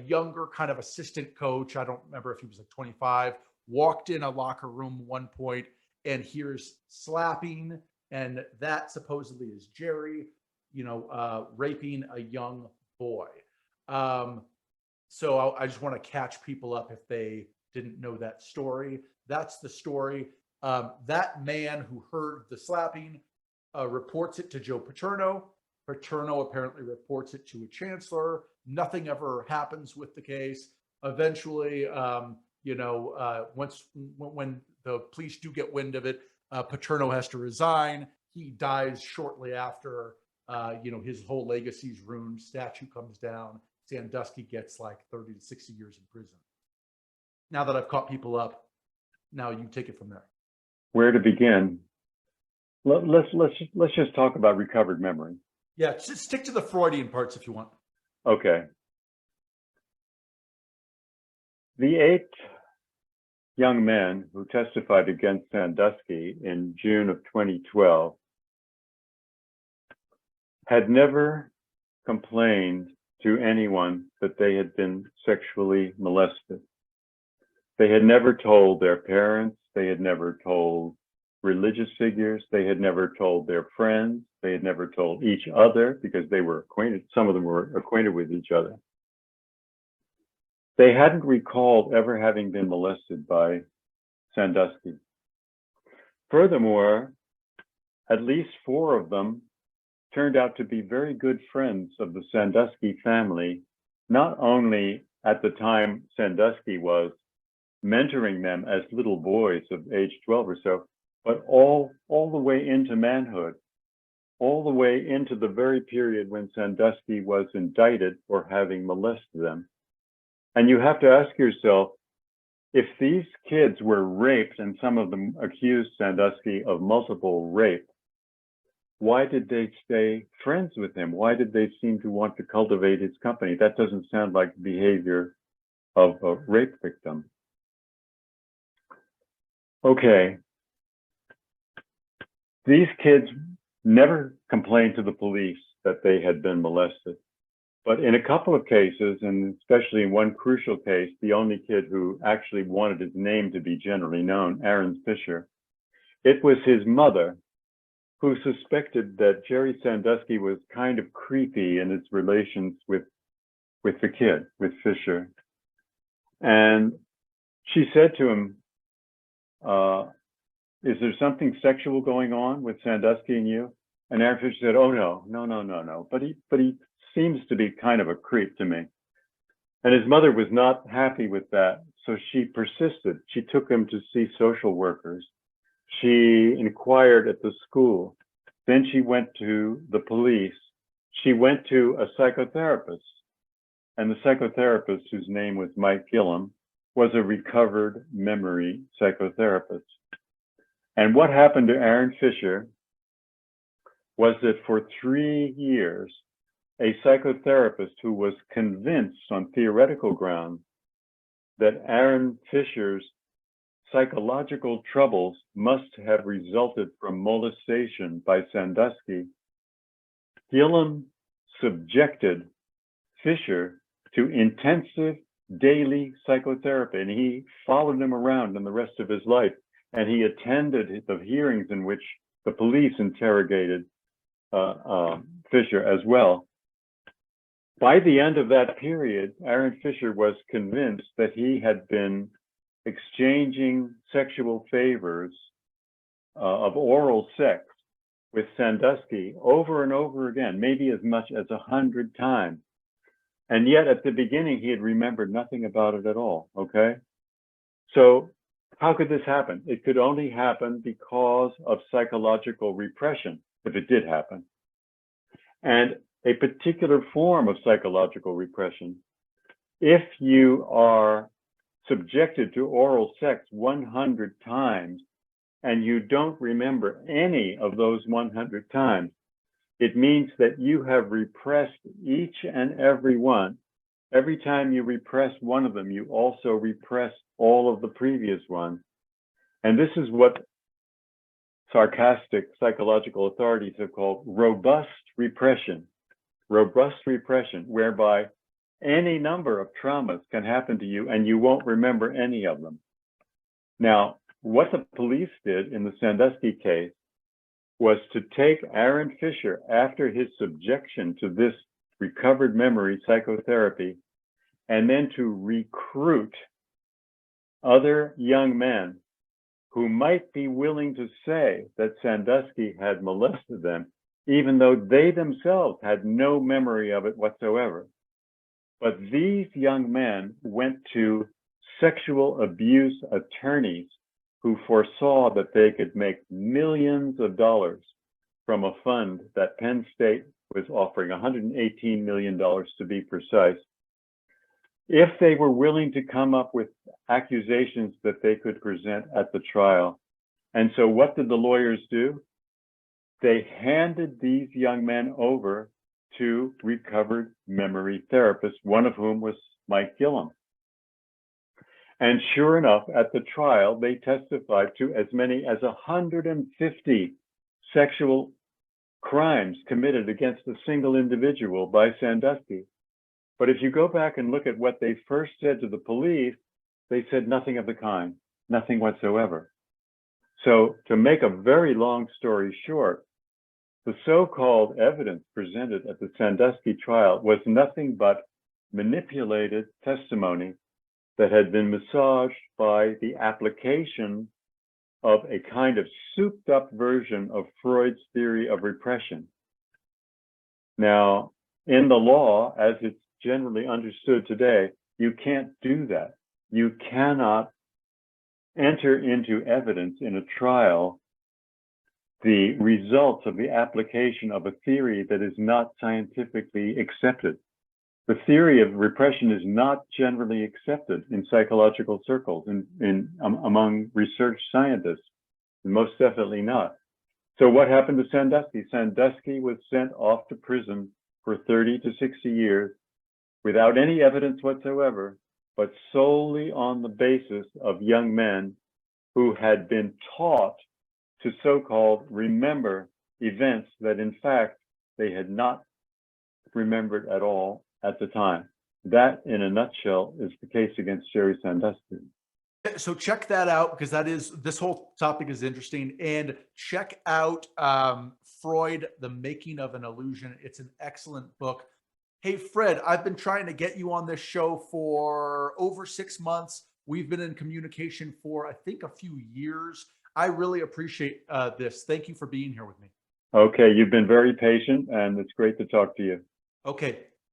younger kind of assistant coach. I don't remember if he was like 25, walked in a locker room one point and hears slapping. And that supposedly is Jerry, raping a young boy. So I just want to catch people up if they didn't know that story. That's the story. That man who heard the slapping reports it to Joe Paterno. Paterno apparently reports it to a chancellor. Nothing ever happens with the case. Eventually, when the police do get wind of it, Paterno has to resign. He dies shortly after. His whole legacy's ruined. Statue comes down. Sandusky gets like 30 to 60 years in prison. Now that I've caught people up, now you take it from there. Where to begin? Let's just talk about recovered memory. Yeah, just stick to the Freudian parts if you want. Okay. The 8 young men who testified against Sandusky in June of 2012 had never complained to anyone that they had been sexually molested. They had never told their parents. They had never told religious figures. They had never told their friends. They had never told each other because they were acquainted. Some of them were acquainted with each other. They hadn't recalled ever having been molested by Sandusky. Furthermore, at least 4 of them turned out to be very good friends of the Sandusky family, not only at the time Sandusky was mentoring them as little boys of age 12 or so, but all the way into manhood, all the way into the very period when Sandusky was indicted for having molested them. And you have to ask yourself, if these kids were raped, and some of them accused Sandusky of multiple rape, why did they stay friends with him? Why did they seem to want to cultivate his company? That doesn't sound like behavior of a rape victim. Okay. These kids never complained to the police that they had been molested. But in a couple of cases, and especially in one crucial case, the only kid who actually wanted his name to be generally known, Aames Fisher, it was his mother who suspected that Jerry Sandusky was kind of creepy in his relations with the kid, with Fisher. And she said to him, is there something sexual going on with Sandusky and you? And Aames Fisher said, oh, no. But he seems to be kind of a creep to me. And his mother was not happy with that. So she persisted. She took him to see social workers. She inquired at the school. Then she went to the police. She went to a psychotherapist. And the psychotherapist, whose name was Mike Gillum, was a recovered memory psychotherapist. And what happened to Aames Fisher was that for 3 years, a psychotherapist who was convinced on theoretical grounds that Aaron Fisher's psychological troubles must have resulted from molestation by Sandusky, Gillam subjected Fisher to intensive daily psychotherapy, and he followed him around in the rest of his life, and he attended the hearings in which the police interrogated Fisher as well. By the end of that period, Aaron Fisher was convinced that he had been exchanging sexual favors of oral sex with Sandusky over and over again, maybe as much as 100 times. And yet at the beginning, he had remembered nothing about it at all, okay? So how could this happen? It could only happen because of psychological repression, if it did happen. And a particular form of psychological repression, if you are subjected to oral sex 100 times and you don't remember any of those 100 times, it means that you have repressed each and every one. Every time you repress one of them, you also repress all of the previous ones. And this is what sarcastic psychological authorities have called robust repression. Robust repression, whereby any number of traumas can happen to you and you won't remember any of them. Now, what the police did in the Sandusky case was to take Aaron Fisher after his subjection to this recovered memory psychotherapy and then to recruit other young men who might be willing to say that Sandusky had molested them, even though they themselves had no memory of it whatsoever. But these young men went to sexual abuse attorneys who foresaw that they could make millions of dollars from a fund that Penn State was offering, $118 million to be precise, if they were willing to come up with accusations that they could present at the trial. And so what did the lawyers do? They handed these young men over to recovered memory therapists, one of whom was Mike Gillam. And sure enough, at the trial, they testified to as many as 150 sexual crimes committed against a single individual by Sandusky. But if you go back and look at what they first said to the police, they said nothing of the kind, nothing whatsoever. So to make a very long story short, the so-called evidence presented at the Sandusky trial was nothing but manipulated testimony that had been massaged by the application of a kind of souped up version of Freud's theory of repression. Now, in the law, as it's generally understood today, you can't do that. You cannot enter into evidence in a trial the results of the application of a theory that is not scientifically accepted. The theory of repression is not generally accepted in psychological circles, among research scientists, most definitely not. So what happened to Sandusky? Sandusky was sent off to prison for 30 to 60 years without any evidence whatsoever, but solely on the basis of young men who had been taught to so-called remember events that in fact they had not remembered at all at the time. That, in a nutshell, is the case against Jerry Sandusky. So check that out, because this whole topic is interesting. And check out Freud, The Making of an Illusion. It's an excellent book. Hey, Fred, I've been trying to get you on this show for over 6 months. We've been in communication for, I think, a few years. I really appreciate this. Thank you for being here with me. Okay, you've been very patient, and it's great to talk to you. Okay.